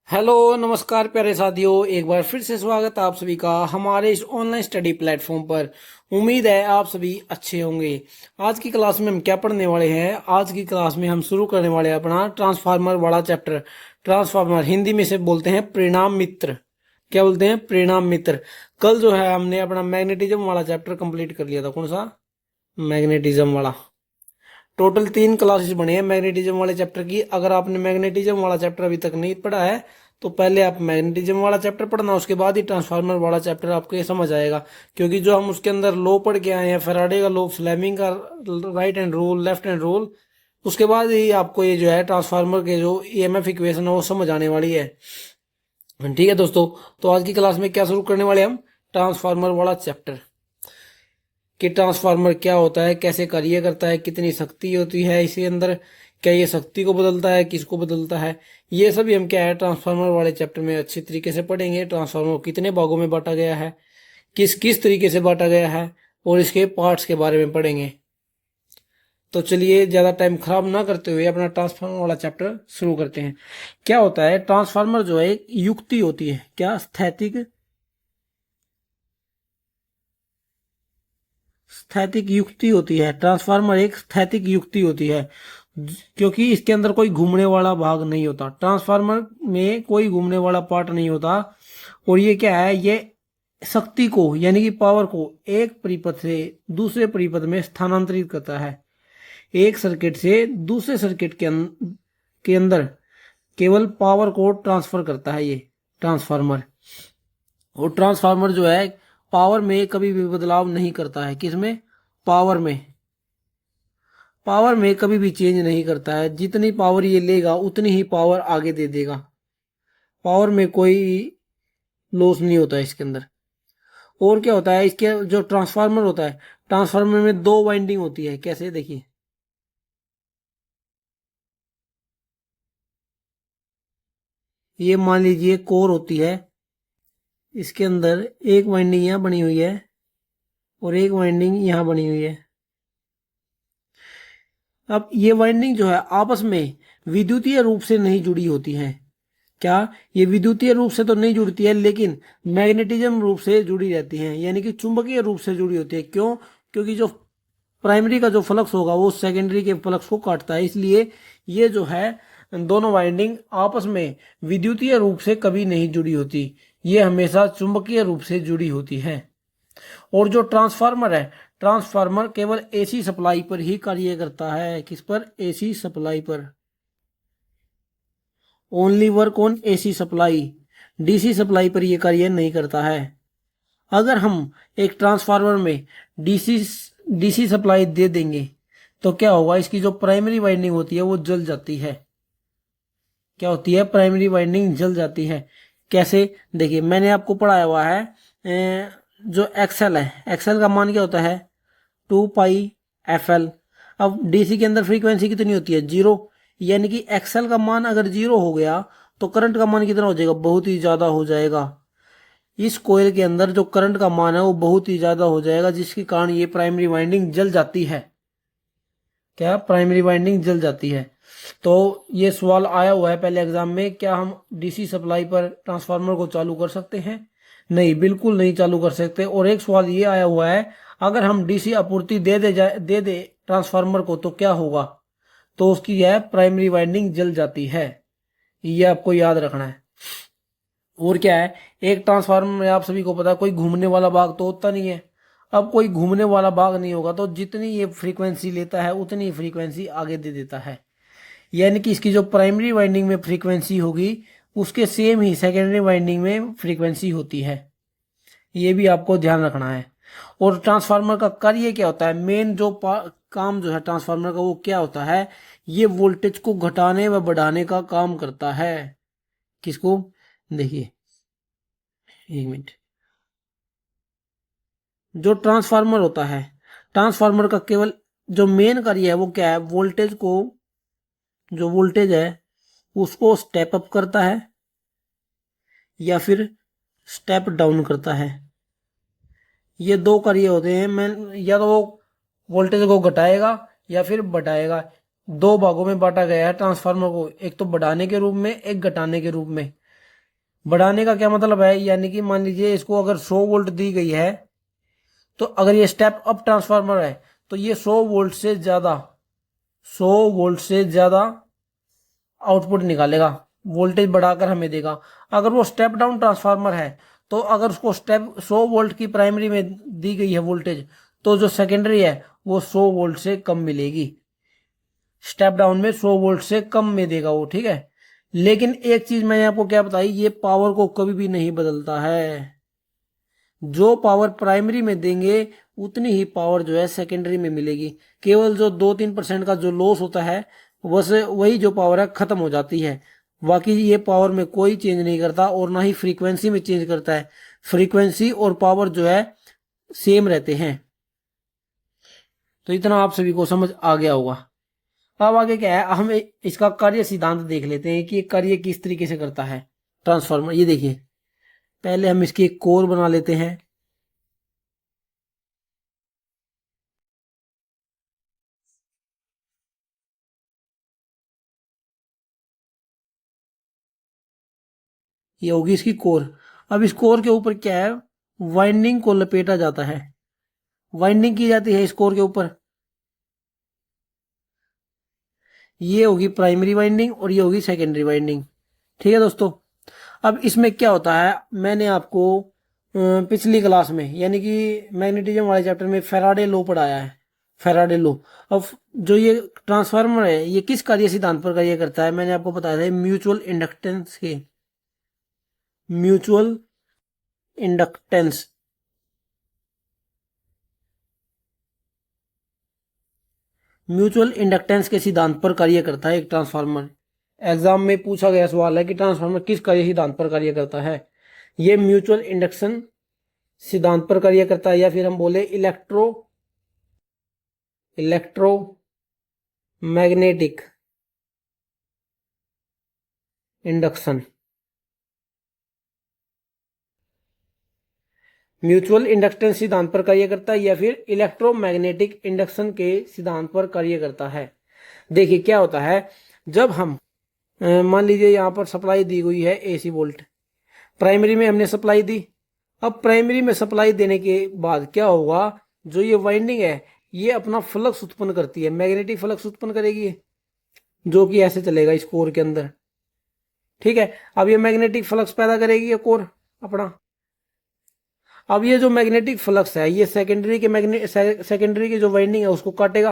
Hello नमस्कार प्यारे साथियों, एक बार फिर से स्वागत है आप सभी का हमारे इस ऑनलाइन स्टडी प्लेटफॉर्म पर। उम्मीद है आप सभी अच्छे होंगे। आज की क्लास में हम क्या पढ़ने वाले हैं? आज की क्लास में हम शुरू करने वाले हैं अपना ट्रांसफार्मर वाला चैप्टर। ट्रांसफार्मर हिंदी में से बोलते हैं परिणाम मित्र। क्या बोलते हैं? परिणाम मित्र। कल जो है हमने अपना मैग्नेटिज्म वाला चैप्टर कंप्लीट कर लिया था। कौन सा? मैग्नेटिज्म वाला। टोटल 3 क्लासेस बने हैं मैग्नेटिज्म वाले चैप्टर की। अगर आपने मैग्नेटिज्म वाला चैप्टर अभी तक नहीं पढ़ा है तो पहले आप मैग्नेटिज्म वाला चैप्टर पढ़ना, उसके बाद ही ट्रांसफार्मर वाला चैप्टर आपको ये समझ आएगा। क्योंकि जो हम उसके अंदर लॉ पढ़ के आए हैं, फैराडे का लॉ, फ्लेमिंग का right hand rule, left hand rule, उसके बाद ही आपको ये जो है ट्रांसफार्मर के जो ईएमएफ इक्वेशन है वो समझ आने वाली है। ठीक है दोस्तों, तो आज की क्लास में क्या शुरू करने वाले हम? ट्रांसफार्मर वाला चैप्टर कि ट्रांसफार्मर क्या होता है, कैसे कार्य करता है, कितनी शक्ति होती है इसके अंदर, क्या ये शक्ति को बदलता है, किसको बदलता है, ये सभी हम क्या है ट्रांसफार्मर वाले चैप्टर में अच्छी तरीके से पढ़ेंगे। ट्रांसफार्मर कितने भागों में बांटा गया है, किस किस तरीके से बांटा गया है, और इसके पार्ट्स के बारे में पढ़ेंगे। तो चलिए ज्यादा टाइम खराब ना करते हुए अपना ट्रांसफार्मर वाला चैप्टर शुरू करते हैं। क्या होता है ट्रांसफार्मर? जो है एक युक्ति होती है। क्या? स्थैतिक स्थैतिक युक्ति होती है। ट्रांसफार्मर एक स्थैतिक युक्ति होती है क्योंकि इसके अंदर कोई घूमने वाला भाग नहीं होता। ट्रांसफार्मर में कोई घूमने वाला पार्ट नहीं होता। और ये क्या है? ये शक्ति को यानी कि पावर को एक परिपथ से दूसरे परिपथ में स्थानांतरित करता है। एक सर्किट से दूसरे सर्किट के अंदर केवल पावर को ट्रांसफर करता है ये ट्रांसफार्मर। और ट्रांसफार्मर जो है पावर में कभी भी बदलाव नहीं करता है। किसमें? पावर में। पावर में कभी भी चेंज नहीं करता है। जितनी पावर ये लेगा उतनी ही पावर आगे दे देगा। पावर में कोई लॉस नहीं होता है इसके अंदर। और क्या होता है इसके जो ट्रांसफार्मर होता है, ट्रांसफार्मर में 2 वाइंडिंग होती है। कैसे? देखिए, ये मान लीजिए कोर होती है, इसके अंदर एक वाइंडिंग यहाँ बनी हुई है और एक वाइंडिंग यहाँ बनी हुई है। अब ये वाइंडिंग जो है आपस में विद्युतीय रूप से नहीं जुड़ी होती है। क्या? ये विद्युतीय रूप से तो नहीं जुड़ती है लेकिन मैग्नेटिज्म रूप से जुड़ी रहती हैं, यानी कि चुंबकीय रूप से जुड़ी होती है। क्यों? क्योंकि जो प्राइमरी का जो फ्लक्स होगा वो सेकेंडरी के फ्लक्स को काटता है। इसलिए ये जो है दोनों वाइंडिंग आपस में विद्युतीय रूप से कभी नहीं जुड़ी होती, ये हमेशा चुंबकीय रूप से जुड़ी होती है। और जो ट्रांसफार्मर है, ट्रांसफार्मर केवल एसी सप्लाई पर ही कार्य करता है। किस पर? एसी सप्लाई पर। Only work on AC supply. DC supply पर यह कार्य नहीं करता है। अगर हम एक ट्रांसफार्मर में डीसी डीसी सप्लाई दे देंगे तो क्या होगा? इसकी जो प्राइमरी वाइंडिंग होती है वो जल जाती है। क्या होती है? प्राइमरी वाइंडिंग जल जाती है। कैसे? देखिए, मैंने आपको पढ़ाया हुआ है जो एक्सएल है, एक्सएल का मान क्या होता है? 2πfl। अब डीसी के अंदर फ्रीक्वेंसी कितनी होती है? 0। यानी कि एक्सएल का मान अगर 0 हो गया तो करंट का मान कितना हो जाएगा? बहुत ही ज्यादा हो जाएगा। इस कोयल के अंदर जो करंट का मान है वो बहुत ही ज्यादा हो जाएगा, जिसके कारण ये प्राइमरी वाइंडिंग जल जाती है। क्या? प्राइमरी वाइंडिंग जल जाती है। तो ये सवाल आया हुआ है पहले एग्जाम में, क्या हम डीसी सप्लाई पर ट्रांसफार्मर को चालू कर सकते हैं? नहीं, बिल्कुल नहीं चालू कर सकते। और एक सवाल ये आया हुआ है, अगर हम डीसी आपूर्ति दे दे ट्रांसफार्मर को तो क्या होगा? तो उसकी यह प्राइमरी वाइंडिंग जल जाती है। ये आपको याद रखना है। और क्या है, एक ट्रांसफार्मर में आप सभी को पता है कोई घूमने वाला भाग तो होता नहीं है। अब कोई घूमने वाला भाग नहीं होगा तो जितनी ये फ्रीक्वेंसी लेता है उतनी फ्रीक्वेंसी आगे दे देता है। यानी कि इसकी जो प्राइमरी वाइंडिंग में फ्रीक्वेंसी होगी उसके सेम ही सेकेंडरी वाइंडिंग में फ्रीक्वेंसी होती है। ये भी आपको ध्यान रखना है। और ट्रांसफार्मर का कार्य क्या होता है? मेन जो काम जो है ट्रांसफार्मर का वो क्या होता है? ये वोल्टेज को घटाने व बढ़ाने का काम करता है। किसको? देखिए, एक मिनट। जो ट्रांसफार्मर होता है, ट्रांसफार्मर का केवल जो मेन कार्य है वो क्या है? वोल्टेज को, जो वोल्टेज है उसको स्टेप अप करता है या फिर स्टेप डाउन करता है। ये 2 कार्य होते हैं। मैं या तो वो वोल्टेज को घटाएगा या फिर बढ़ाएगा। 2 भागों में बांटा गया है ट्रांसफार्मर को, एक तो बढ़ाने के रूप में, एक घटाने के रूप में। बढ़ाने का क्या मतलब है, यानी कि मान लीजिए इसको अगर 100 वोल्ट दी गई है, तो अगर ये स्टेप अप ट्रांसफार्मर है तो ये 100 वोल्ट से ज्यादा 100 वोल्ट से ज्यादा आउटपुट निकालेगा, वोल्टेज बढ़ाकर हमें देगा। अगर वो स्टेप डाउन ट्रांसफार्मर है तो अगर उसको स्टेप 100 वोल्ट की प्राइमरी में दी गई है वोल्टेज, तो जो सेकेंडरी है वो 100 वोल्ट से कम मिलेगी। स्टेप डाउन में 100 वोल्ट से कम में देगा वो, ठीक है। लेकिन एक चीज मैंने आपको क्या बताई, ये पावर को कभी भी नहीं बदलता है। जो पावर प्राइमरी में देंगे उतनी ही पावर जो है सेकेंडरी में मिलेगी। केवल जो 2-3% का जो लॉस होता है, बस वही जो पावर है खत्म हो जाती है। बाकी ये पावर में कोई चेंज नहीं करता और ना ही फ्रीक्वेंसी में चेंज करता है। फ्रीक्वेंसी और पावर जो है सेम रहते हैं। तो इतना आप सभी को समझ आ गया होगा। अब आगे क्या है, हम इसका कार्य सिद्धांत देख लेते हैं कि ये कार्य किस तरीके से करता है ट्रांसफार्मर। ये देखिए, पहले हम इसकी एक कोर बना लेते हैं। ये होगी इसकी कोर। अब इस कोर के ऊपर क्या है, वाइंडिंग को लपेटा जाता है। वाइंडिंग की जाती है इस कोर के ऊपर। ये होगी प्राइमरी वाइंडिंग और ये होगी सेकेंडरी वाइंडिंग, ठीक है दोस्तों। अब इसमें क्या होता है, मैंने आपको पिछली क्लास में यानी कि मैग्नेटिज्म वाले चैप्टर में फैराडे लॉ पढ़ाया है। Faraday law. अब जो ये ट्रांसफार्मर है ये किस कार्य सिद्धांत पर कार्य करता है, मैंने आपको बताया था म्यूचुअल इंडक्टेंस के। म्यूचुअल इंडक्टेंस म्यूचुअल इंडक्टेंस के सिद्धांत पर कार्य करता है एक ट्रांसफार्मर। एग्जाम में पूछा गया सवाल है कि ट्रांसफार्मर किस कार्य सिद्धांत पर कार्य करता है। ये म्यूचुअल इंडक्शन सिद्धांत पर कार्य करता है, या फिर हम बोले इलेक्ट्रोमैग्नेटिक इंडक्शन। म्यूचुअल इंडक्टेंस सिद्धांत पर कार्य करता है या फिर इलेक्ट्रोमैग्नेटिक इंडक्शन के सिद्धांत पर कार्य करता है। देखिए क्या होता है, जब हम मान लीजिए यहां पर सप्लाई दी हुई है AC वोल्ट, प्राइमरी में हमने सप्लाई दी। अब प्राइमरी में सप्लाई देने के बाद क्या होगा, जो ये वाइंडिंग है ये अपना फ्लक्स उत्पन्न करती है, मैग्नेटिक फ्लक्स उत्पन्न करेगी, जो कि ऐसे चलेगा इस कोर के अंदर, ठीक है। अब ये मैग्नेटिक फ्लक्स पैदा करेगी ये कोर अपना। अब ये जो मैग्नेटिक फ्लक्स है ये सेकेंडरी की जो वाइंडिंग है उसको काटेगा।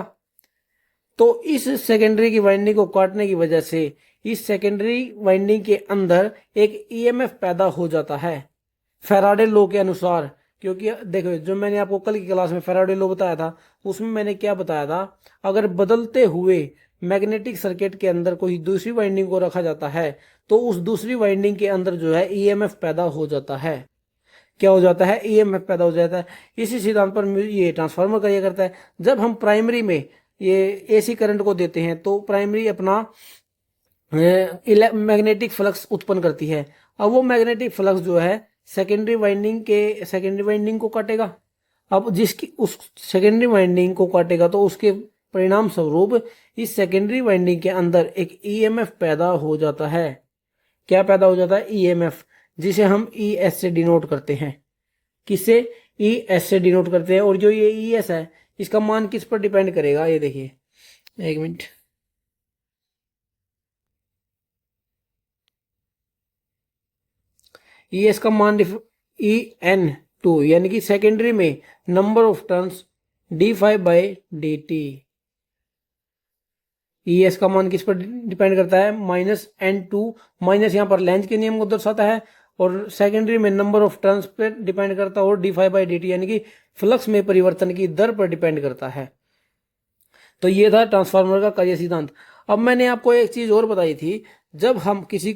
तो इस सेकेंडरी की वाइंडिंग को काटने की वजह से इस सेकेंडरी वाइंडिंग के अंदर एक EMF पैदा हो जाता है फैराडे लॉ के अनुसार। क्योंकि देखो, जो मैंने आपको कल की क्लास में फैराडे लॉ बताया था उसमें मैंने क्या बताया था, अगर बदलते हुए मैग्नेटिक सर्किट के अंदर कोई दूसरी वाइंडिंग को रखा जाता है तो उस दूसरी वाइंडिंग के अंदर जो है EMF पैदा हो जाता है। क्या हो जाता है, EMF पैदा हो जाता है। इसी सिद्धांत पर ये ट्रांसफार्मर कार्य करता है। जब हम प्राइमरी में ये AC करंट को देते हैं तो प्राइमरी अपना मैग्नेटिक फ्लक्स उत्पन्न करती है। अब वो मैग्नेटिक फ्लक्स जो है सेकेंडरी वाइंडिंग को काटेगा। अब जिसकी उस सेकेंडरी वाइंडिंग को काटेगा तो उसके परिणाम स्वरूप इस सेकेंडरी वाइंडिंग के अंदर एक EMF पैदा हो जाता है। क्या पैदा हो जाता है, EMF, जिसे हम ES से डिनोट करते हैं। किससे, ES से डिनोट करते हैं। और जो ये ES है इसका मान किस पर डिपेंड करेगा, ये देखिए, एक मिनट। ES का मान EN2 यानी कि सेकेंडरी में number of turns d∅/dt। ES का मान किस पर डिपेंड करता है, -N2। माइनस यहाँ पर लेंज के नियम को दर्शाता है और सेकेंडरी में number of turns per depend करता है और d∅/dt यानी कि फ्लक्स में परिवर्तन की दर पर डिपेंड करता है। तो ये था ट्रांसफार्मर का कार्य सिद्धांत। अब मैंने आपको एक चीज और बताई थी, जब हम किसी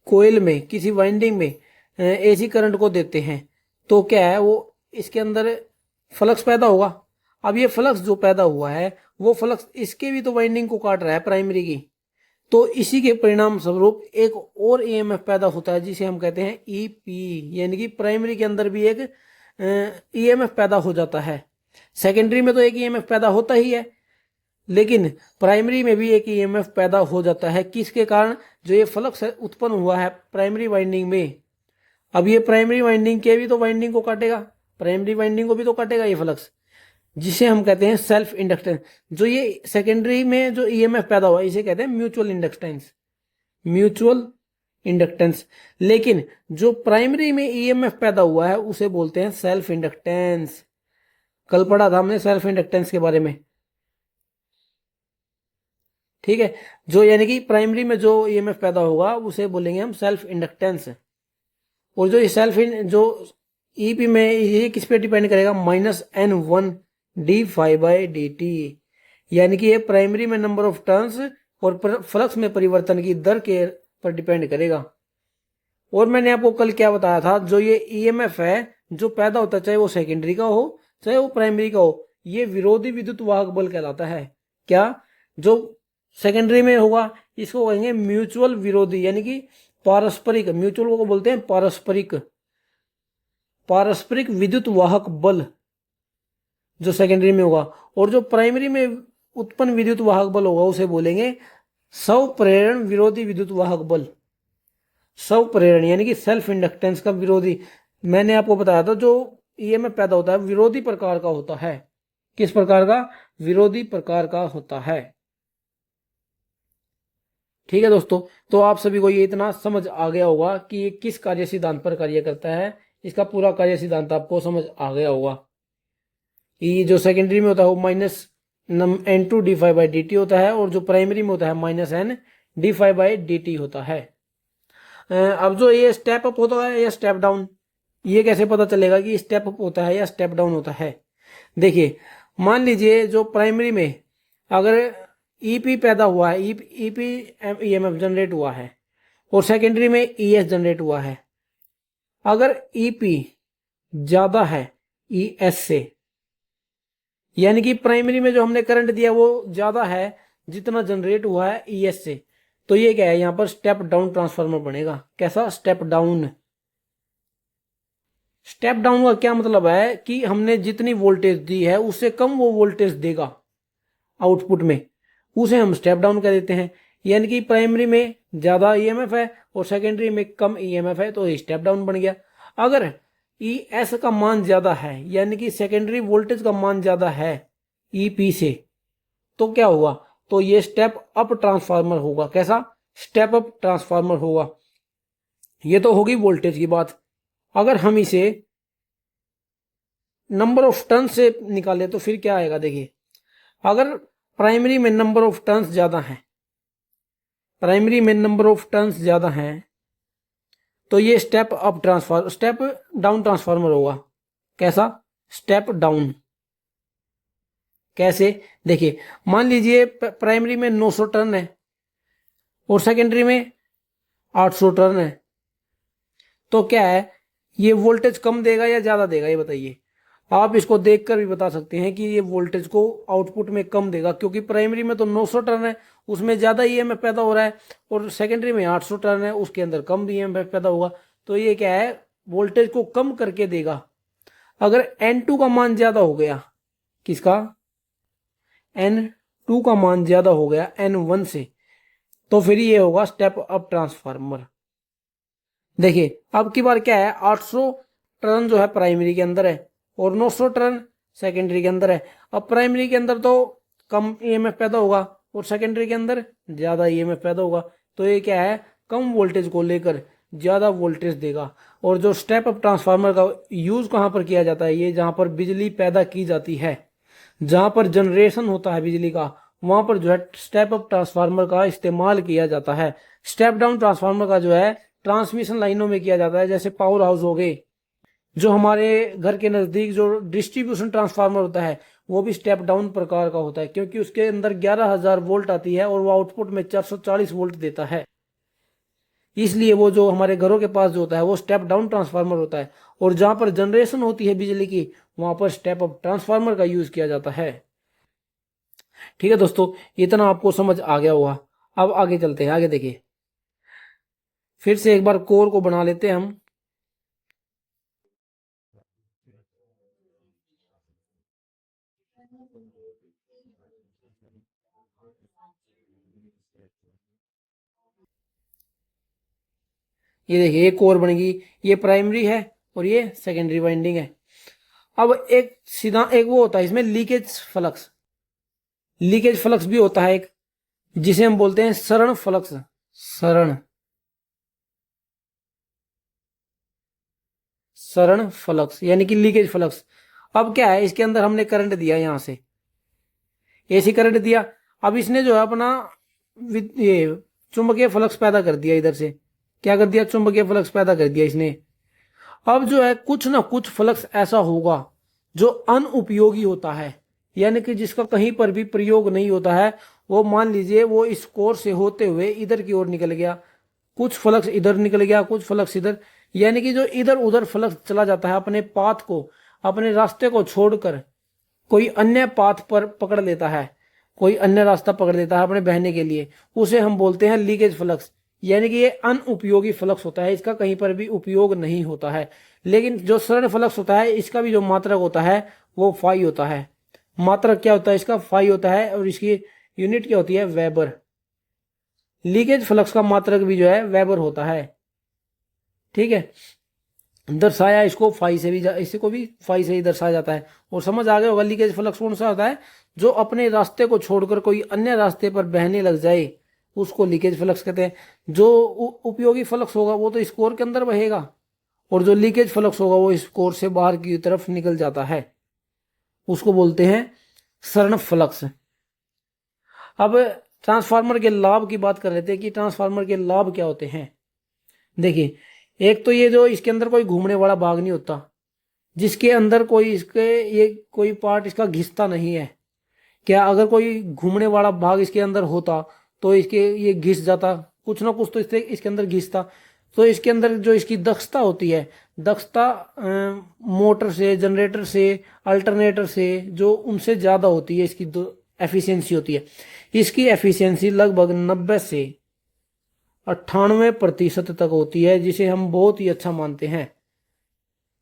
कोयल में, किसी वाइंडिंग में AC करंट को देते हैं तो क्या है, वो इसके अंदर फ्लक्स पैदा होगा। अब ये फ्लक्स जो पैदा हुआ है वो फ्लक्स इसके भी तो वाइंडिंग को काट रहा है प्राइमरी की। तो इसी के परिणाम स्वरूप एक और EMF पैदा होता है जिसे हम कहते हैं EP, यानी कि प्राइमरी के अंदर भी एक EMF पैदा हो जाता है। सेकेंडरी में तो एक EMF पैदा होता ही है, लेकिन प्राइमरी में भी एक EMF पैदा हो जाता है। किसके कारण, जो ये फ्लक्स उत्पन्न हुआ है प्राइमरी वाइंडिंग में अब ये प्राइमरी वाइंडिंग के भी तो वाइंडिंग को काटेगा, प्राइमरी वाइंडिंग को भी तो काटेगा ये फ्लक्स, जिसे हम कहते हैं सेल्फ इंडक्टेंस। जो ये सेकेंडरी में जो ईएमएफ पैदा हुआ इसे कहते हैं म्यूचुअल इंडक्टेंस, म्यूचुअल इंडक्टेंस। लेकिन जो प्राइमरी में ईएमएफ पैदा हुआ है उसे बोलते हैं सेल्फ इंडक्टेंस। कल पढ़ा था हमने सेल्फ इंडक्टेंस के बारे में, ठीक है। जो यानी कि प्राइमरी में जो ईएमएफ पैदा होगा उसे बोलेंगे हम सेल्फ इंडक्टेंस। और जो ये जो ईपी में ये किस पे डिपेंड करेगा, -N1 dφ/dt, यानी कि ये प्राइमरी में नंबर ऑफ टर्न्स और फ्लक्स में परिवर्तन की दर के पर डिपेंड करेगा। और मैंने आपको कल क्या बताया था, जो ये ईएमएफ है जो पैदा होता है चाहे वो सेकेंडरी का हो चाहे वो प्राइमरी का हो, ये विरोधी विद्युत वाहक बल कहलाता है। क्या? जो सेकेंडरी में होगा इसको कहेंगे म्यूचुअल विरोधी, यानी कि पारस्परिक, म्यूचुअल को बोलते हैं पारस्परिक, पारस्परिक विद्युत वाहक बल जो सेकेंडरी में होगा। और जो प्राइमरी में उत्पन्न विद्युत वाहक बल होगा उसे बोलेंगे स्वप्रेरण विरोधी विद्युत वाहक बल। स्वप्रेरण यानी कि सेल्फ इंडक्टेंस का विरोधी। मैंने आपको बताया था जो ईएमएफ पैदा होता है विरोधी प्रकार का होता है। किस प्रकार का? विरोधी प्रकार का होता है। ठीक है दोस्तों, तो आप सभी को ये इतना समझ आ गया होगा कि ये किस कार्य सिद्धांत पर कार्य करता है। इसका पूरा कार्य सिद्धांत आपको समझ आ गया होगा। ये जो सेकेंडरी में होता है वो -N2 dφ/dt होता है, और जो प्राइमरी में होता है -N dφ/dt होता है। अब जो ये स्टेप अप होता है या स्टेप डाउन, ये कैसे पता चलेगा कि स्टेप अप होता है या स्टेप डाउन होता है? देखिए, मान लीजिए जो प्राइमरी में अगर ईपी पैदा हुआ है, ईपी ईएमएफ जनरेट हुआ है, और सेकेंडरी में ईएस जनरेट हुआ है। अगर ईपी ज्यादा है ईएस से, यानी कि प्राइमरी में जो हमने करंट दिया वो ज्यादा है जितना जनरेट हुआ है ईएस से, तो ये क्या है, यहां पर स्टेप डाउन ट्रांसफार्मर बनेगा। कैसा? Step down. स्टेप डाउन का क्या मतलब है कि हमने जितनी वोल्टेज दी है उससे कम वो वोल्टेज देगा आउटपुट में, उसे हम स्टेप डाउन कर देते हैं। यानी कि प्राइमरी में ज्यादा ईएमएफ है और सेकेंडरी में कम ईएमएफ है, तो स्टेप डाउन बन गया। अगर ईएस का मान ज्यादा है, यानी कि सेकेंडरी वोल्टेज का मान ज्यादा है ईपी से, तो क्या होगा? तो ये स्टेप अप ट्रांसफार्मर होगा। कैसा? स्टेप अप ट्रांसफार्मर होगा। ये तो होगी वोल्टेज की बात। अगर हम इसे नंबर ऑफ टर्न से निकाले तो फिर क्या आएगा? देखिए, अगर प्राइमरी में नंबर ऑफ टर्न्स ज्यादा है, प्राइमरी में नंबर ऑफ टर्न्स ज्यादा है, तो ये स्टेप डाउन ट्रांसफार्मर होगा। कैसा? Step down. कैसे? देखिए, मान लीजिए प्राइमरी में 900 टर्न है और सेकेंडरी में 800 टर्न है, तो क्या है, ये वोल्टेज कम देगा या ज्यादा देगा? ये बताइए। आप इसको देखकर भी बता सकते हैं कि ये वोल्टेज को आउटपुट में कम देगा, क्योंकि प्राइमरी में तो 900 टर्न है उसमें ज्यादा ईएमएफ पैदा हो रहा है, और सेकेंडरी में 800 टर्न है उसके अंदर कम ईएमएफ पैदा होगा, तो ये क्या है, वोल्टेज को कम करके देगा। अगर N2 का मान ज्यादा हो गया, किसका? N2 का मान ज्यादा हो गया N1 से, तो फिर ये होगा स्टेप अप ट्रांसफार्मर। देखिए, अब की बार क्या है, 800 टर्न जो है प्राइमरी के अंदर है और 900 टर्न सेकेंडरी के अंदर है। अब प्राइमरी के अंदर तो कम ईएमएफ पैदा होगा और सेकेंडरी के अंदर ज्यादा ईएमएफ पैदा होगा, तो ये क्या है, कम वोल्टेज को लेकर ज्यादा वोल्टेज देगा। और जो स्टेप अप ट्रांसफार्मर का यूज कहां पर किया जाता है, ये जहां पर बिजली पैदा की जाती है, जहां पर जनरेशन होता है बिजली का, वहां पर जो है स्टेप अप ट्रांसफार्मर का इस्तेमाल किया जाता है। स्टेप डाउन ट्रांसफार्मर का जो है ट्रांसमिशन लाइनों में किया जाता है, जैसे पावर हाउस हो गए, जो हमारे घर के नजदीक जो डिस्ट्रीब्यूशन ट्रांसफार्मर होता है वो भी स्टेप डाउन प्रकार का होता है, क्योंकि उसके अंदर 11,000 वोल्ट आती है और वो आउटपुट में 440 वोल्ट देता है। इसलिए वो जो हमारे घरों के पास जो होता है वो स्टेप डाउन ट्रांसफार्मर होता है, और जहां पर जनरेशन होती है बिजली की वहां पर स्टेप अप ट्रांसफार्मर का यूज किया जाता है। ठीक है दोस्तों, इतना आपको समझ आ गया होगा। अब आगे चलते हैं, आगे देखिए, फिर से एक बार कोर को बना लेते हैं हम। ये देखिए ये कोर बन गई, ये प्राइमरी है और ये सेकेंडरी वाइंडिंग है। अब एक सीधा एक वो होता है इसमें लीकेज फ्लक्स, लीकेज फ्लक्स भी होता है एक, जिसे हम बोलते हैं सरण फ्लक्स, सरण सरण फ्लक्स यानी कि लीकेज फ्लक्स। अब क्या है, इसके अंदर हमने करंट दिया, यहां से एसी करंट दिया, अब इसने जो है अपना ये चुंबकीय फ्लक्स पैदा कर दिया, इधर से क्या कर दिया, चुंबकीय फ्लक्स पैदा कर दिया इसने। अब जो है कुछ ना कुछ फ्लक्स ऐसा होगा जो अनुपयोगी होता है, यानी कि जिसका कहीं पर भी प्रयोग नहीं होता है, वो मान लीजिए वो इस कोर से होते हुए इधर की ओर निकल गया, कुछ फ्लक्स इधर निकल गया, कुछ फ्लक्स इधर, यानी कि जो इधर उधर फ्लक्स चला जाता है अपने पाथ को, अपने रास्ते को छोड़कर कोई अन्य पाथ पर पकड़ लेता है, कोई अन्य रास्ता पकड़ लेता है अपने बहने के लिए, उसे हम बोलते हैं लीकेज फ्लक्स। यानी कि ये अनुपयोगी फ्लक्स होता है, इसका कहीं पर भी उपयोग नहीं होता है। लेकिन जो सरण फ्लक्स होता है इसका भी जो मात्रक होता है वो फाई होता है। मात्रक क्या होता है इसका, फाई होता है, और इसकी यूनिट क्या होती है, वेबर। लीकेज फ्लक्स का मात्रक भी जो है वेबर होता है। ठीक है, दर्शाया इसको फाई से भी, इसको भी फाई से ही दर्शाया जाता है। और समझ आ गया होगा लीकेज फ्लक्स कौन सा होता है, जो अपने रास्ते को छोड़कर कोई अन्य रास्ते पर बहने लग जाए उसको लीकेज फ्लक्स कहते हैं। जो उपयोगी फ्लक्स होगा वो तो इस कोर के अंदर बहेगा, और जो लीकेज फ्लक्स होगा वो इस कोर से बाहर की तरफ निकल जाता है, उसको बोलते हैं सरण फ्लक्स। अब ट्रांसफार्मर के लाभ की बात कर लेते हैं कि ट्रांसफार्मर के लाभ क्या होते हैं। देखिए, एक तो ये जो इसके अंदर कोई घूमने वाला भाग नहीं होता, जिसके अंदर कोई इसके ये कोई पार्ट इसका घिसता नहीं है। क्या अगर कोई घूमने वाला भाग इसके अंदर होता तो इसके ये घिस जाता, कुछ ना कुछ तो इससे इसके अंदर घिसता। तो इसके अंदर जो इसकी दक्षता होती है, दक्षता मोटर से, जनरेटर से, अल्टरनेटर से जो उनसे ज्यादा होती है, इसकी एफिशिएंसी होती है। इसकी एफिशिएंसी लगभग 90 से 98% तक होती है, जिसे हम बहुत ही अच्छा मानते हैं।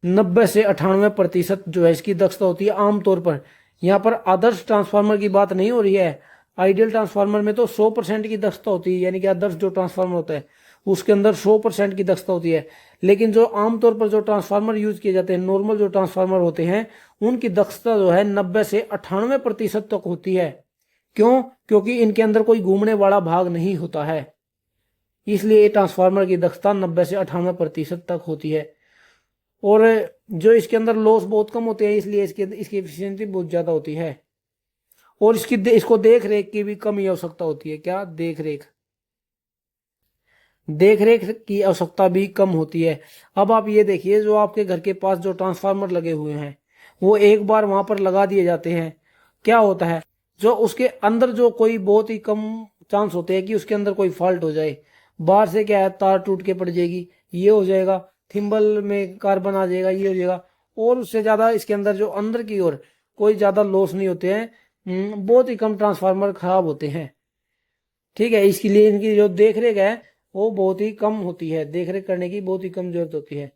90 से 98% जो है इसकी दक्षता होती है आमतौर पर। यहाँ पर आदर्श ट्रांसफार्मर की बात नहीं हो रही है, आइडियल ट्रांसफार्मर में तो 100% की दक्षता होती है, यानी कि आदर्श जो ट्रांसफार्मर होता है उसके अंदर 100% की दक्षता होती है। लेकिन जो आमतौर पर जो ट्रांसफार्मर यूज किए जाते हैं, नॉर्मल जो ट्रांसफार्मर होते हैं, उनकी दक्षता जो है 90 से 98% तक होती है। क्यों? क्योंकि इनके अंदर कोई घूमने वाला भाग नहीं होता है, इसलिए ट्रांसफार्मर की दक्षता 90 से 98% तक होती है। और जो इसके अंदर लॉस बहुत कम होते हैं, इसलिए इसकी एफिशिएंसी बहुत ज्यादा होती है। और इसको देख रेख की भी कम ही आवश्यकता होती है। क्या? देख रेख की आवश्यकता भी कम होती है। अब आप ये देखिए, जो आपके घर के पास जो ट्रांसफार्मर लगे हुए हैं वो एक बार वहां पर लगा दिए जाते हैं, क्या होता है, जो उसके अंदर जो कोई बहुत ही कम चांस होते हैं कि उसके अंदर कोई फॉल्ट हो जाए। बाहर से क्या है, तार टूट के पड़ जाएगी, ये हो जाएगा, थिम्बल में कार्बन आ जाएगा, ये हो जाएगा। और उससे ज्यादा इसके अंदर जो अंदर की ओर कोई ज्यादा लॉस नहीं होते हैं, बहुत ही कम ट्रांसफार्मर खराब होते हैं। ठीक है, इसके लिए इनकी जो देख रेख है वो बहुत ही कम होती है, देख रेख करने की बहुत ही कम जरूरत होती है।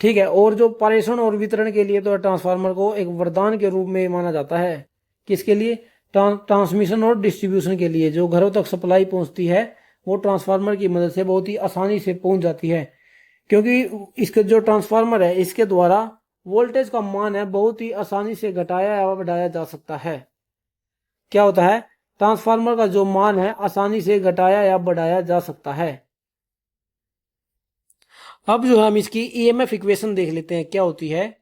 ठीक है, और जो पारेषण और वितरण के लिए तो ट्रांसफार्मर को एक वरदान के रूप में माना जाता है। किसके लिए? ट्रांसमिशन और डिस्ट्रीब्यूशन के लिए। जो घरों तक सप्लाई पहुंचती है वो ट्रांसफार्मर की मदद से बहुत ही आसानी से पहुंच जाती है, क्योंकि इसके जो ट्रांसफार्मर है इसके द्वारा वोल्टेज का मान है बहुत ही आसानी से घटाया या बढ़ाया जा सकता है। क्या होता है? ट्रांसफार्मर का जो मान है आसानी से घटाया या बढ़ाया जा सकता है। अब जो हम इसकी ईएमएफ इक्वेशन देख लेते हैं क्या होती है।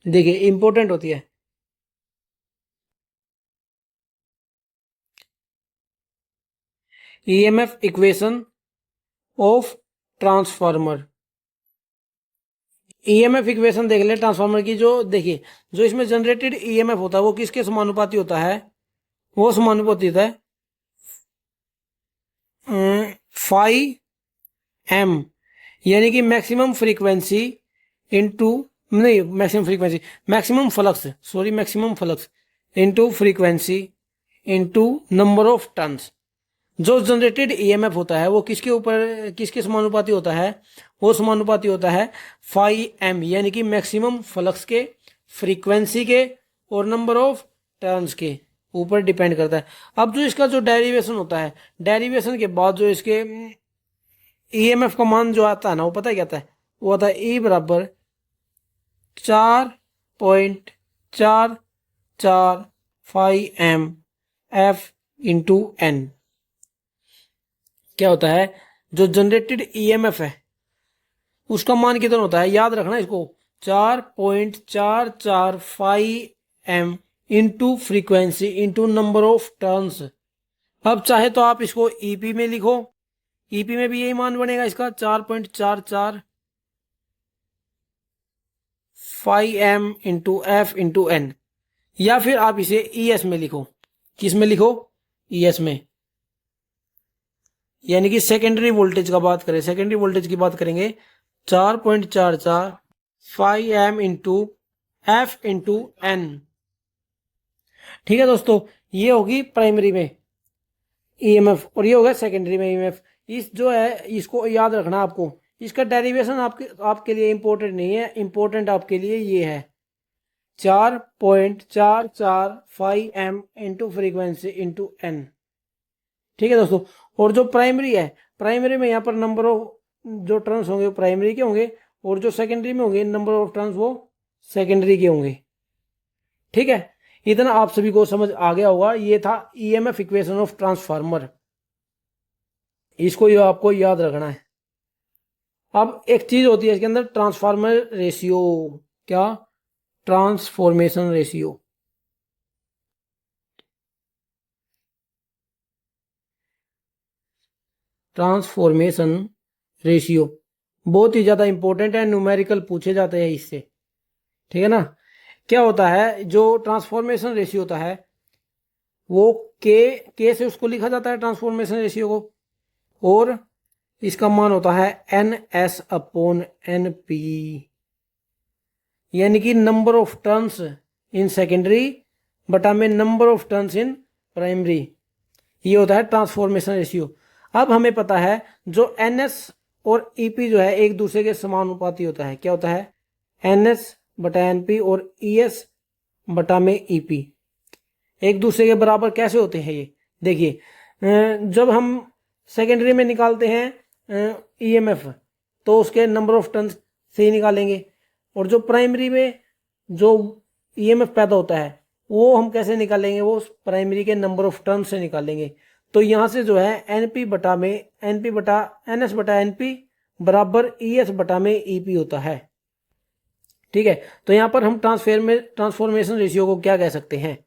देखिए, इंपॉर्टेंट होती है। EMF equation of transformer. EMF equation देख ले ट्रांसफार्मर की। जो देखिए, जो इसमें जनरेटेड ईएमएफ होता है वो किसके समानुपाती होता है? वो समानुपाती होता है फाई एम, यानी कि मैक्सिमम फ्रीक्वेंसी इंटू, नहीं maximum frequency, maximum flux, sorry maximum flux into frequency into number of turns. जो जनरेटेड ईएमएफ होता है वो किसके ऊपर, किसके समानुपाती होता है? वो समानुपाती होता है फाई एम, यानी कि मैक्सिमम फ्लक्स के, फ्रीक्वेंसी के और नंबर ऑफ टर्न्स के ऊपर डिपेंड करता है। अब जो इसका जो डेरिवेशन होता है, डेरिवेशन के बाद जो इसके ईएमएफ का मान जो आता है ना वो पता है क्या आता है, वो आता है ई बराबर 4.445 F/N। क्या होता है, जो जनरेटेड ईएमएफ है उसका मान कितना होता है, याद रखना इसको, 4.445 into frequency into number of turns. अब चाहे तो आप इसको ईपी में लिखो, ईपी में भी यही मान बनेगा इसका 4.445 इंटू एफ इंटू एन, या फिर आप इसे ईएस में लिखो। किस में लिखो, ईएस में, यानी कि सेकेंडरी वोल्टेज का बात करें, सेकेंडरी वोल्टेज की बात करेंगे 4.445 इंटू एफ इंटू एन। ठीक है दोस्तों, ये होगी प्राइमरी में ईएमएफ और ये होगा सेकेंडरी में ईएमएफ। इस जो है इसको याद रखना आपको, इसका डेरिवेशन आपके लिए इंपॉर्टेंट नहीं है, इंपॉर्टेंट आपके लिए ये है 4.445 इंटू फ्रीक्वेंसी इंटू एन। ठीक है दोस्तों, और जो प्राइमरी है, प्राइमरी में यहाँ पर नंबर ऑफ जो टर्न्स होंगे वो प्राइमरी के होंगे, और जो सेकेंडरी में होंगे नंबर ऑफ टर्न्स वो सेकेंडरी के होंगे। ठीक है, इतना आप सभी को समझ आ गया होगा। ये था ईएमएफ इक्वेशन ऑफ ट्रांसफार्मर, इसको ये आपको याद रखना है। अब एक चीज होती है इसके अंदर, ट्रांसफार्मर रेशियो। क्या, ट्रांसफॉर्मेशन रेशियो। ट्रांसफॉर्मेशन रेशियो बहुत ही ज्यादा इंपॉर्टेंट है, न्यूमेरिकल पूछे जाते हैं इससे। ठीक है ना, क्या होता है, जो ट्रांसफॉर्मेशन रेशियो होता है वो के से उसको लिखा जाता है ट्रांसफॉर्मेशन रेशियो को, और इसका मान होता है NS/NP, यानी कि number of turns in secondary बटा में number of turns in primary, ये होता है ट्रांसफॉर्मेशन रेशियो। अब हमें पता है जो NS और EP जो है एक दूसरे के समानुपाती होता है। क्या होता है, NS/NP और ES बटा में EP एक दूसरे के बराबर कैसे होते हैं ये देखिए, जब हम सेकेंडरी में निकालते हैं ईएमएफ तो उसके नंबर ऑफ टर्न्स से ही निकालेंगे, और जो प्राइमरी में जो ईएमएफ पैदा होता है वो हम कैसे निकालेंगे, वो प्राइमरी के नंबर ऑफ टर्न्स से निकालेंगे। तो यहाँ से जो है NP बटा में NP बटा NS बटा NP बराबर ES बटा में EP होता है। ठीक है, तो यहाँ पर हम ट्रांसफॉर्मेशन रेशियो को क्या कह सकते हैं,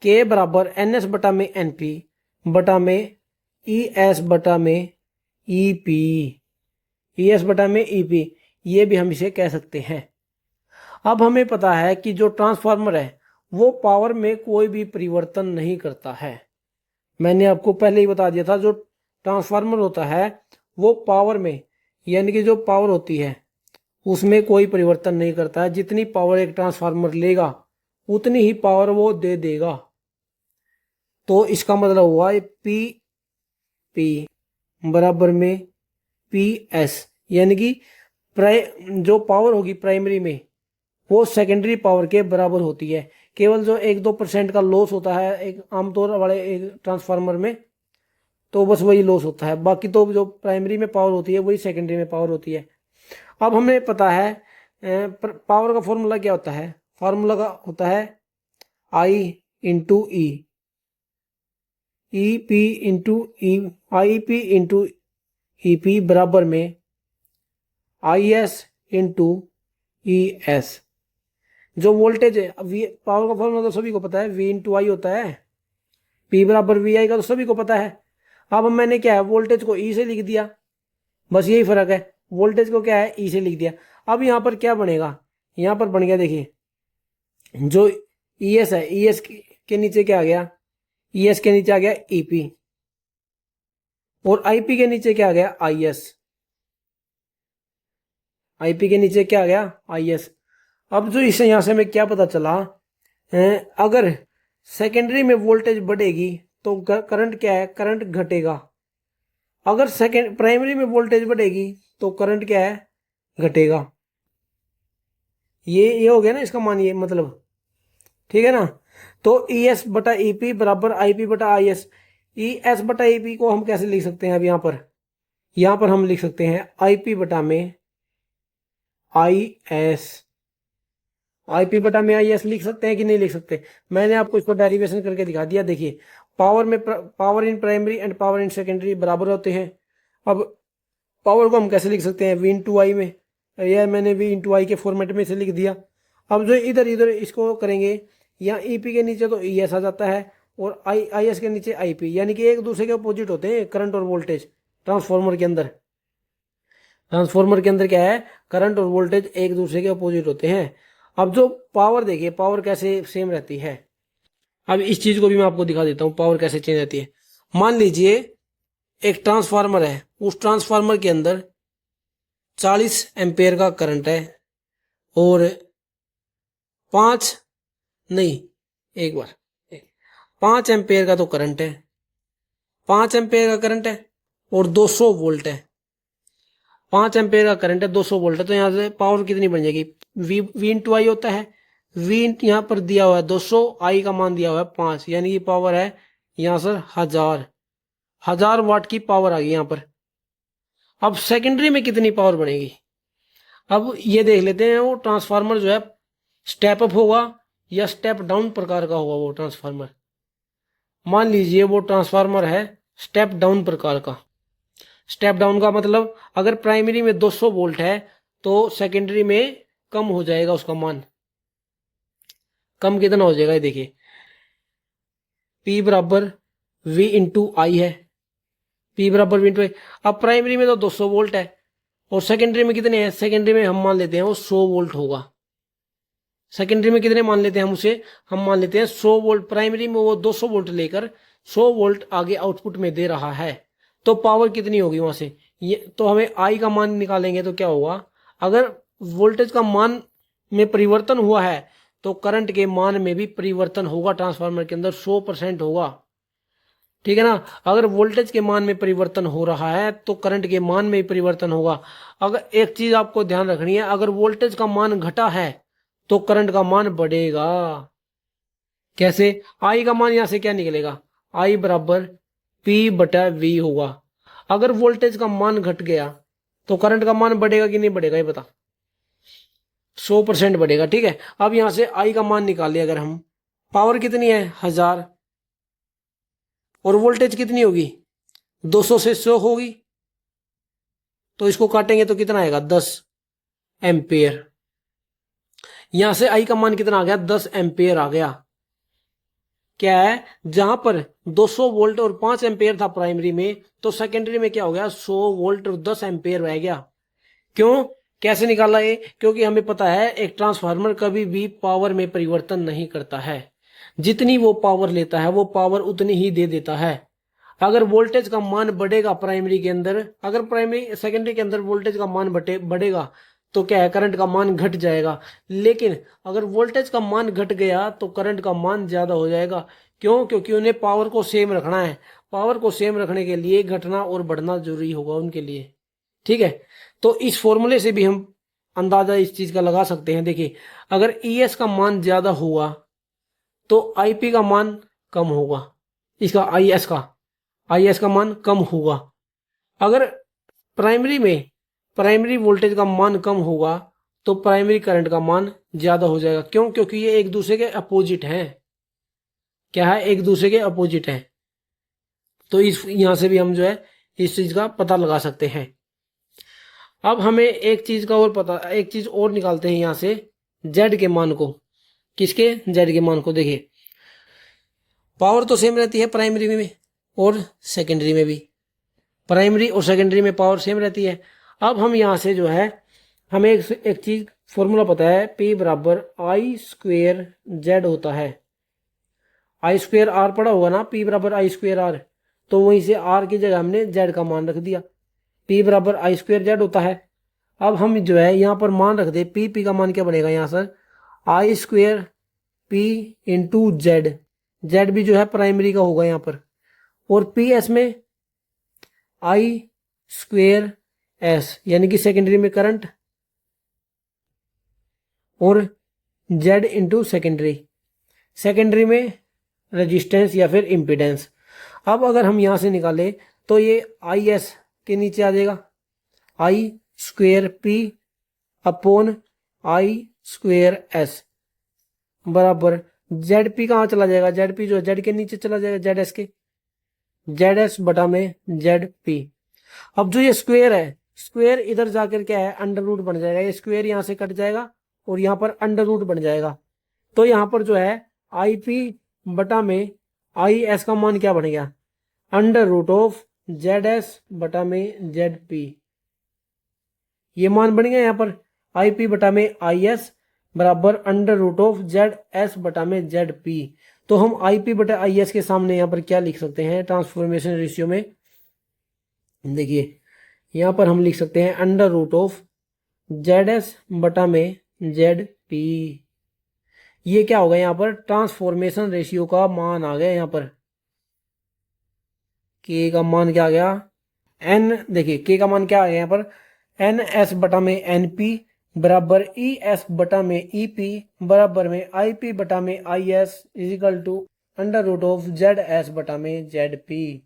K बराबर NS बटा में NP बटा में ES बटा में EP, ES बटा में EP, ये भी हम इसे कह सकते हैं। अब हमें पता है कि जो ट्रांसफार्मर है वो पावर में कोई भी परिवर्तन नहीं करता है। मैंने आपको पहले ही बता दिया था, जो ट्रांसफार्मर होता है वो पावर में, यानी कि जो पावर होती है उसमें कोई परिवर्तन नहीं करता है। जितनी पावर एक ट्रांसफार्मर लेगा उतनी ही पावर वो दे देगा। तो इसका मतलब हुआ P बराबर में PS, यानी कि जो पावर होगी प्राइमरी में वो सेकेंडरी पावर के बराबर होती है। केवल जो 1-2% का लॉस होता है एक आमतौर वाले एक ट्रांसफार्मर में, तो बस वही लॉस होता है, बाकी तो जो प्राइमरी में पावर होती है वही सेकेंडरी में पावर होती है। अब हमें पता है पावर का फॉर्मूला क्या होता है, फॉर्मूला का होता है I into E, EP into IP into EP बराबर में IS इंटू ES। जो वोल्टेज है, पावर का फॉर्मूला तो सभी को पता है, V इंटू आई होता है, P बराबर VI का तो सभी को पता है। अब मैंने क्या है, वोल्टेज को E से लिख दिया, बस यही फर्क है, वोल्टेज को क्या है E से लिख दिया। अब यहाँ पर क्या बनेगा, यहाँ पर बन गया, देखिए जो ES है, ES के नीचे क्या आ गया, ES के नीचे आ गया EP, और IP के नीचे क्या आ गया IS, IP के नीचे क्या आ गया IS। अब जो इसे यहां से हमें क्या पता चला, अगर सेकेंडरी में वोल्टेज बढ़ेगी तो करंट क्या है, करंट घटेगा। अगर प्राइमरी में वोल्टेज बढ़ेगी तो करंट क्या है, घटेगा। ये हो गया ना इसका मान, ये मतलब, ठीक है ना। तो ES बटा EP बराबर IP बटा IS। ES बटा EP को हम कैसे लिख सकते हैं, अब यहाँ पर यहां पर हम लिख सकते हैं आईपी बटा में आई एस। आईपी बटा में आई एस लिख सकते हैं कि नहीं लिख सकते? मैंने आपको इसको डेरिवेशन करके दिखा दिया। देखिए पावर में power in primary and power in secondary बराबर होते हैं। अब पावर को हम कैसे लिख सकते हैं? वी इंटू आई में, यह मैंने वी इंटू आई के फॉर्मेट में से लिख दिया। अब जो इधर इधर इसको करेंगे, यहाँ ईपी के नीचे तो ई एस आ जाता है और आई एस के नीचे आईपी, यानी कि एक दूसरे के अपोजिट होते हैं करंट और वोल्टेज ट्रांसफॉर्मर के अंदर। ट्रांसफॉर्मर के अंदर क्या है? करंट और वोल्टेज एक दूसरे के अपोजिट होते हैं। अब जो पावर देखिए, पावर कैसे सेम रहती है। अब इस चीज को भी मैं आपको दिखा देता हूं, पावर कैसे चेंज रहती है। मान लीजिए एक ट्रांसफार्मर है, उस ट्रांसफार्मर के अंदर 40 एम्पेयर का करंट है और 5 नहीं, एक बार 5 एम्पेयर का तो करंट है, 5 एम्पेयर का करंट है और 200 वोल्ट है। 5 एम्पेयर का करंट है, 200 वोल्ट है, तो यहां से पावर कितनी बन जाएगी? वी इंटू आई होता है। वी यहां पर दिया हुआ है 200, आई का मान दिया हुआ है 5, यानी कि पावर है यहां से 1000 वाट की पावर आ गई यहां पर। अब सेकेंडरी में कितनी पावर बनेगी? अब ये देख लेते हैं, वो ट्रांसफार्मर जो है स्टेप अप होगा या स्टेप डाउन प्रकार का होगा वो ट्रांसफार्मर। मान लीजिए वो ट्रांसफार्मर है स्टेप डाउन प्रकार का। स्टेप डाउन का मतलब अगर प्राइमरी में 200 वोल्ट है तो सेकेंडरी में कम हो जाएगा उसका मान। कम कितना हो जाएगा? ये देखिए P बराबर V इंटू आई है। P बराबर V इंटू आई। अब प्राइमरी में तो 200 वोल्ट है और सेकेंडरी में कितने हैं? सेकेंडरी में हम मान लेते हैं वो 100 वोल्ट होगा। सेकेंडरी में कितने मान लेते हैं हम मान लेते हैं 100 वोल्ट। प्राइमरी में वो 200 वोल्ट लेकर 100 वोल्ट आगे आउटपुट में दे रहा है, तो पावर कितनी होगी वहां से? ये तो हमें आई का मान निकालेंगे तो क्या होगा? अगर वोल्टेज का मान में परिवर्तन हुआ है तो करंट के मान में भी परिवर्तन होगा, ट्रांसफार्मर के अंदर 100% होगा। ठीक है ना? अगर वोल्टेज के मान में परिवर्तन हो रहा है तो करंट के मान में भी परिवर्तन होगा। अगर एक चीज आपको ध्यान रखनी है, अगर वोल्टेज का मान घटा है तो करंट का मान बढ़ेगा। कैसे? आई का मान यहां से क्या निकलेगा? आई बराबर पी बटा वी होगा। अगर वोल्टेज का मान घट गया तो करंट का मान बढ़ेगा कि नहीं बढ़ेगा? ये बता। 100% बढ़ेगा। ठीक है, अब यहां से आई का मान निकाले अगर हम, पावर कितनी है? 1000 और वोल्टेज कितनी होगी? 200 से 100 होगी, तो इसको काटेंगे तो कितना आएगा? 10 एम्पेयर। यहां से आई का मान कितना आ गया? 10 एम्पेयर आ गया। क्या है? जहां पर 200 वोल्ट और 5 एम्पेयर था प्राइमरी में, तो सेकेंडरी में क्या हो गया? 100 वोल्ट और 10 एम्पेयर रह गया। क्यों? कैसे निकाला ये? क्योंकि हमें पता है एक ट्रांसफार्मर कभी भी पावर में परिवर्तन नहीं करता है। जितनी वो पावर लेता है वो पावर उतनी ही दे देता है। अगर वोल्टेज का मान बढ़ेगा प्राइमरी के अंदर, अगर प्राइमरी सेकेंडरी के अंदर वोल्टेज का मान बढ़ेगा तो क्या है? करंट का मान घट जाएगा। लेकिन अगर वोल्टेज का मान घट गया तो करंट का मान ज्यादा हो जाएगा। क्यों? क्योंकि उन्हें पावर को सेम रखना है। पावर को सेम रखने के लिए घटना और बढ़ना जरूरी होगा उनके लिए। ठीक है, तो इस फॉर्मूले से भी हम अंदाजा इस चीज का लगा सकते हैं। देखिए अगर ईएस का मान ज्यादा हुआ तो आईपी का मान कम होगा, इसका आईएस का मान कम होगा। अगर प्राइमरी वोल्टेज का मान कम होगा तो प्राइमरी करंट का मान ज्यादा हो जाएगा। क्यों? क्योंकि ये एक दूसरे के अपोजिट हैं। क्या है? एक दूसरे के अपोजिट है। तो इस यहां से भी हम जो है इस चीज का पता लगा सकते हैं। अब हमें एक चीज और निकालते हैं यहां से, जेड के मान को। किसके? जेड के मान को। देखिए पावर तो सेम रहती है प्राइमरी में और सेकेंडरी में भी। प्राइमरी और सेकेंडरी में पावर सेम रहती है। अब हम यहां से जो है, हमें एक चीज फॉर्मूला पता है, P बराबर आई स्क्वेयर जेड होता है। आई स्क्वेयर आर पड़ा होगा ना, P बराबर आई स्क्वेयर आर, तो वहीं से आर की जगह हमने जेड का मान रख दिया। P बराबर आई स्क्वेयर जेड होता है। अब हम जो है यहाँ पर मान रख दे, P का मान क्या बनेगा यहाँ sir? I square P into Z. Z भी जो है प्राइमरी का होगा यहाँ पर, और पी एस में आई स्क्वेयर एस यानी कि सेकेंडरी में करंट, और जेड इंटू सेकेंडरी में रेजिस्टेंस या फिर इम्पीडेंस। अब अगर हम यहां से निकाले तो ये आई एस के नीचे आ जाएगा I square P upon I square S बराबर जेड पी कहाँ चला जाएगा, जेड पी जो है जेड के नीचे चला जाएगा, जेड एस के, जेड एस बटा में जेड पी। अब जो ये स्क्वेयर है, स्क्वेयर इधर जाकर क्या है अंडर रूट बन जाएगा, ये स्क्वेयर यहां से कट जाएगा और यहां पर अंडर रूट बन जाएगा। तो यहां पर जो है आई पी बटा में आई एस का मान क्या बन गया, under root of Z S बटा में जेड पी। ये मान बन गया यहां पर आई पी बटा में आई एस बराबर under root of Z S बटा में जेड पी। तो हम आई पी बटा आई एस के सामने यहां पर क्या लिख सकते हैं ट्रांसफॉर्मेशन रेशियो में, देखिए यहां पर हम लिख सकते हैं under root of Z S बटा में जेड पी। ये क्या होगा यहां पर ट्रांसफॉर्मेशन रेशियो का मान आ गया, यहां पर के का मान क्या आ गया एन, देखिए के का मान क्या आ गया यहां पर एन एस बटा में एन पी बराबर ई एस बटा में ई पी बराबर में आई पी बटा में I S is equal to under root of Z S बटा में जेड पी।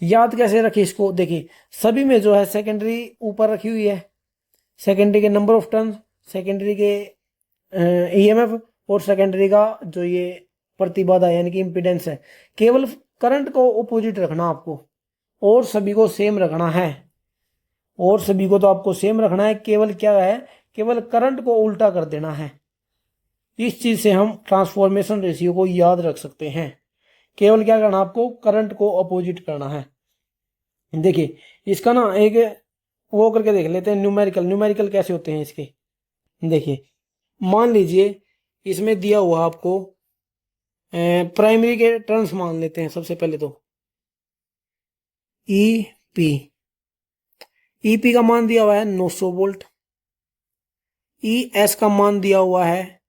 याद कैसे रखें इसको, देखिए सभी में जो है सेकेंडरी ऊपर रखी हुई है, सेकेंडरी के नंबर ऑफ टर्न, सेकेंडरी के ईएमएफ और सेकेंडरी का जो ये प्रतिबाधा यानी कि इम्पीडेंस है। केवल करंट को ऑपोजिट रखना आपको और सभी को सेम रखना है, और सभी को तो आपको सेम रखना है, केवल क्या है केवल करंट को उल्टा कर देना है। इस चीज से हम ट्रांसफॉर्मेशन रेशियो को याद रख सकते हैं, केवल क्या करना आपको करंट को अपोजिट करना है। देखिए इसका ना एक वो करके देख लेते हैं न्यूमेरिकल, न्यूमेरिकल कैसे होते हैं इसके। देखिए मान लीजिए इसमें दिया हुआ आपको प्राइमरी के टर्म्स मान लेते हैं सबसे पहले तो ई पी का मान दिया हुआ है 900 वोल्ट, ई एस का मान दिया हुआ है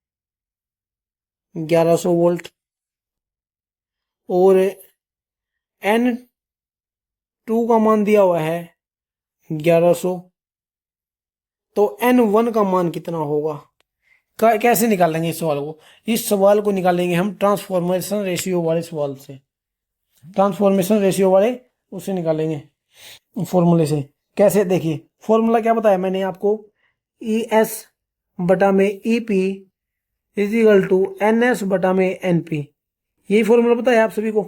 1100 वोल्ट और एन टू का मान दिया हुआ है 1100। तो N1 का मान कितना होगा, कैसे निकालेंगे इस सवाल को, इस सवाल को निकालेंगे हम ट्रांसफॉर्मेशन रेशियो वाले सवाल से, ट्रांसफॉर्मेशन रेशियो वाले उससे निकालेंगे फॉर्मूले से। कैसे, देखिए फॉर्मूला क्या बताया मैंने आपको, ई एस बटा में E P is equal to N S बटा में एन पी, यही फॉर्मूला बताया आप सभी को।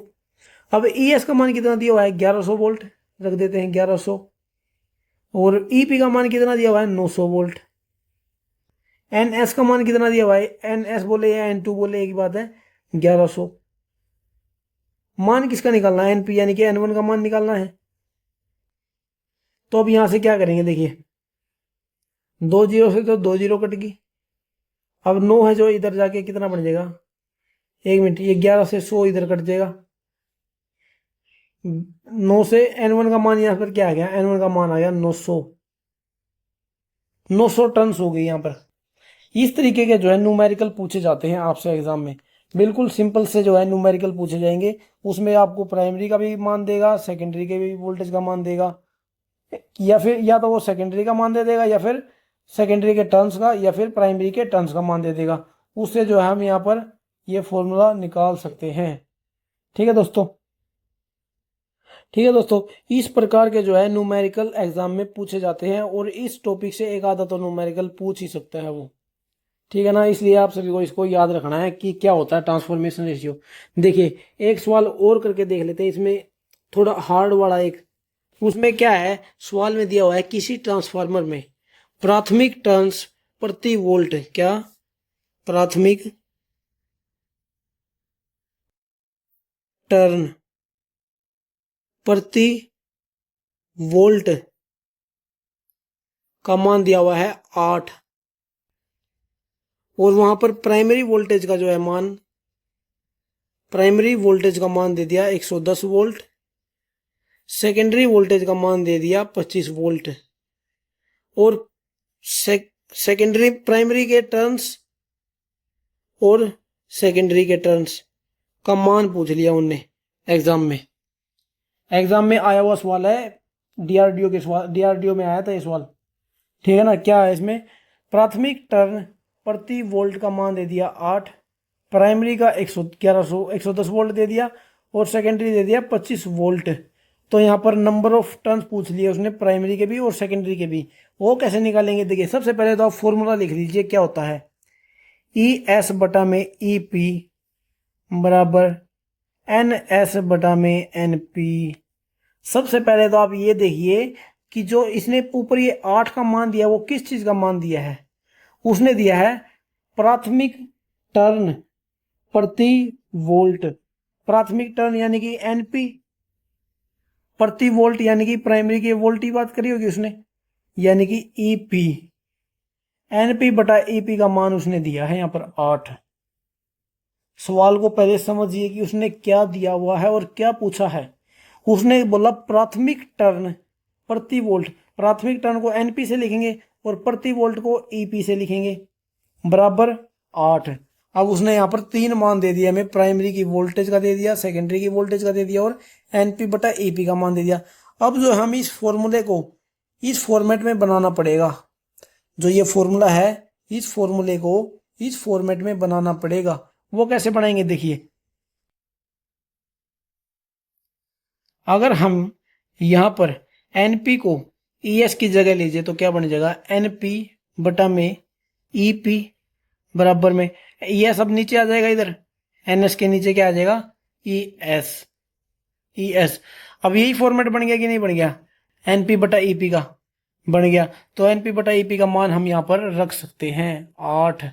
अब ई एस का मान कितना दिया हुआ है 1100 वोल्ट, रख देते हैं 1100, और ई पी का मान कितना दिया हुआ है 900 वोल्ट। एन एस का मान कितना दिया हुआ है, एन एस बोले या एन टू बोले एक ही बात है, 1100। मान किसका निकालना है, एन पी यानी कि एन वन का मान निकालना है। तो अब यहां से क्या करेंगे, देखिए 2 जीरो से तो 2 जीरो कट गई, अब 9 है जो इधर जाके कितना बन जाएगा, एक मिनट, ये 11 से 100 इधर कट जाएगा, 9 से N1 का मान यहां पर क्या आ गया, N1 का मान आ गया 900 टन हो गई। यहां पर इस तरीके के जो है न्यूमेरिकल पूछे जाते हैं आपसे एग्जाम में, बिल्कुल सिंपल से जो है न्यूमेरिकल पूछे जाएंगे। उसमें आपको प्राइमरी का भी मान देगा, सेकेंडरी के भी वोल्टेज का मान देगा, या फिर या तो वो सेकेंडरी का मान दे देगा, या फिर सेकेंडरी के टर्न्स का, या फिर प्राइमरी के टर्न्स का मान दे देगा। उससे जो है हम यहाँ पर ये फॉर्मूला निकाल सकते हैं। ठीक है दोस्तों, ठीक है दोस्तों, इस प्रकार के जो है न्यूमेरिकल एग्जाम में पूछे जाते हैं, और इस टॉपिक से एक आधा तो न्यूमेरिकल पूछ ही सकता है वो। ठीक है ना, इसलिए आप सभी को इसको याद रखना है कि क्या होता है ट्रांसफॉर्मेशन रेशियो। देखिए एक सवाल और करके देख लेते हैं, इसमें थोड़ा हार्ड वाला एक, उसमें क्या है सवाल में दिया हुआ है किसी ट्रांसफार्मर में प्राथमिक टर्न्स प्रति वोल्ट, क्या प्राथमिक टर्न प्रति वोल्ट का मान दिया हुआ है 8, और वहां पर प्राइमरी वोल्टेज का जो है मान, प्राइमरी वोल्टेज का मान दे दिया 110 वोल्ट, सेकेंडरी वोल्टेज का मान दे दिया 25 वोल्ट, और सेकेंडरी प्राइमरी के टर्न्स और सेकेंडरी के टर्न्स का मान पूछ लिया उनने एग्जाम में। एग्जाम में आया हुआ सवाल है, डीआरडीओ के सवाल, डीआरडीओ में आया था ये सवाल। ठीक है ना, क्या है इसमें, प्राथमिक टर्न प्रति वोल्ट का मान दे दिया 8, प्राइमरी का 110 वोल्ट दे दिया, और सेकेंडरी दे दिया 25 वोल्ट, तो यहाँ पर नंबर ऑफ टर्न्स पूछ लिए उसने, प्राइमरी के भी और सेकेंडरी के भी। वो कैसे निकालेंगे, देखिए सबसे पहले तो आप फॉर्मूला लिख लीजिए, क्या होता है ई एस बटा में ई पी बराबर एन एस बटा में एन पी। सबसे पहले तो आप ये देखिए कि जो इसने ऊपर ये 8 का मान दिया वो किस चीज का मान दिया है, उसने दिया है प्राथमिक टर्न प्रति वोल्ट। प्राथमिक टर्न यानी कि एनपी प्रति वोल्ट, यानी कि प्राइमरी के वोल्ट की बात करी होगी उसने, यानी कि ईपी। एनपी बटा ईपी का मान उसने दिया है यहाँ पर 8। सवाल को पहले समझिए कि उसने क्या दिया हुआ है और क्या पूछा है। उसने बोला प्राथमिक टर्न प्रति वोल्ट, प्राथमिक टर्न को एनपी से लिखेंगे और प्रति वोल्ट को ईपी से लिखेंगे, बराबर 8। अब उसने यहाँ पर 3 मान दे दिया हमें, प्राइमरी की वोल्टेज का दे दिया, सेकेंडरी की वोल्टेज का दे दिया और एनपी बटा ईपी का मान दे दिया। अब जो हम इस फॉर्मूले को इस फॉर्मेट में बनाना पड़ेगा, जो ये फॉर्मूला है इस फॉर्मूले को इस फॉर्मेट में बनाना पड़ेगा। वो कैसे बनाएंगे, देखिए अगर हम यहां पर एनपी को ईएस की जगह लीजिए तो क्या बन जाएगा, एनपी बटा में ईपी बराबर में ईएस अब नीचे आ जाएगा, इधर एनएस के नीचे क्या आ जाएगा, ईएस। ईएस अब यही फॉर्मेट बन गया कि नहीं बन गया, एनपी बटा ईपी का बन गया। तो एनपी बटा ईपी का मान हम यहां पर रख सकते हैं 8,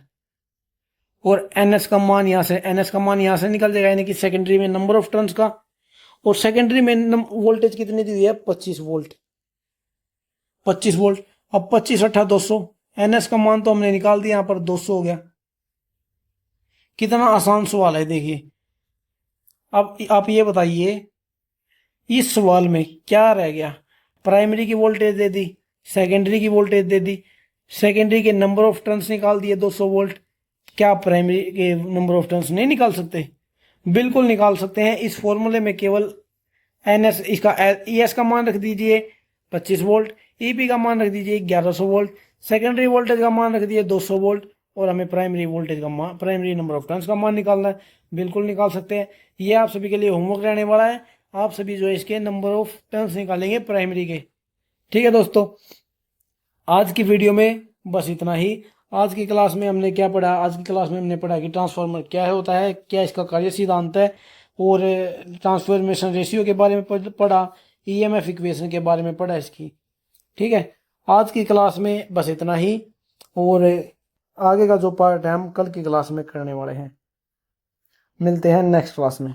और एनएस का मान यहां से निकल जाएगा, यानी कि सेकेंडरी में नंबर ऑफ टर्न्स का, और सेकेंडरी में वोल्टेज कितनी दी हुई है, 25 वोल्ट। 25 वोल्ट, अब 25 अट्ठा 200, एनएस का मान तो हमने निकाल दिया, यहां पर 200 हो गया। कितना आसान सवाल है, देखिए अब आप ये बताइए इस सवाल में क्या रह गया, प्राइमरी की वोल्टेज दे दी, सेकेंडरी की वोल्टेज दे दी, सेकेंडरी के नंबर ऑफ टर्न्स निकाल दिए 200 वोल्ट। क्या प्राइमरी के नंबर ऑफ टर्न्स नहीं निकाल सकते, बिल्कुल निकाल सकते हैं। इस फॉर्मूले में केवल एनएस इसका ईएस का मान रख दीजिए 25 वोल्ट, ईपी का मान रख दीजिए 1100 वोल्ट, सेकेंडरी वोल्टेज का मान रख दिए 200 वोल्ट, और हमें प्राइमरी वोल्टेज का मान, प्राइमरी नंबर ऑफ टर्न्स का मान निकालना है। बिल्कुल निकाल सकते हैं। ये आप सभी के लिए होमवर्क रहने वाला है, आप सभी जो है इसके नंबर ऑफ टर्न्स निकालेंगे प्राइमरी के। ठीक है दोस्तों, आज की वीडियो में बस इतना ही। आज की क्लास में हमने क्या पढ़ा, आज की क्लास में हमने पढ़ा कि ट्रांसफार्मर क्या होता है, क्या इसका कार्य सिद्धांत है, और ट्रांसफॉर्मेशन रेशियो के बारे में पढ़ा, ईएमएफ इक्वेशन के बारे में पढ़ा इसकी। ठीक है, आज की क्लास में बस इतना ही, और आगे का जो पार्ट है हम कल की क्लास में करने वाले हैं। मिलते हैं नेक्स्ट क्लास में।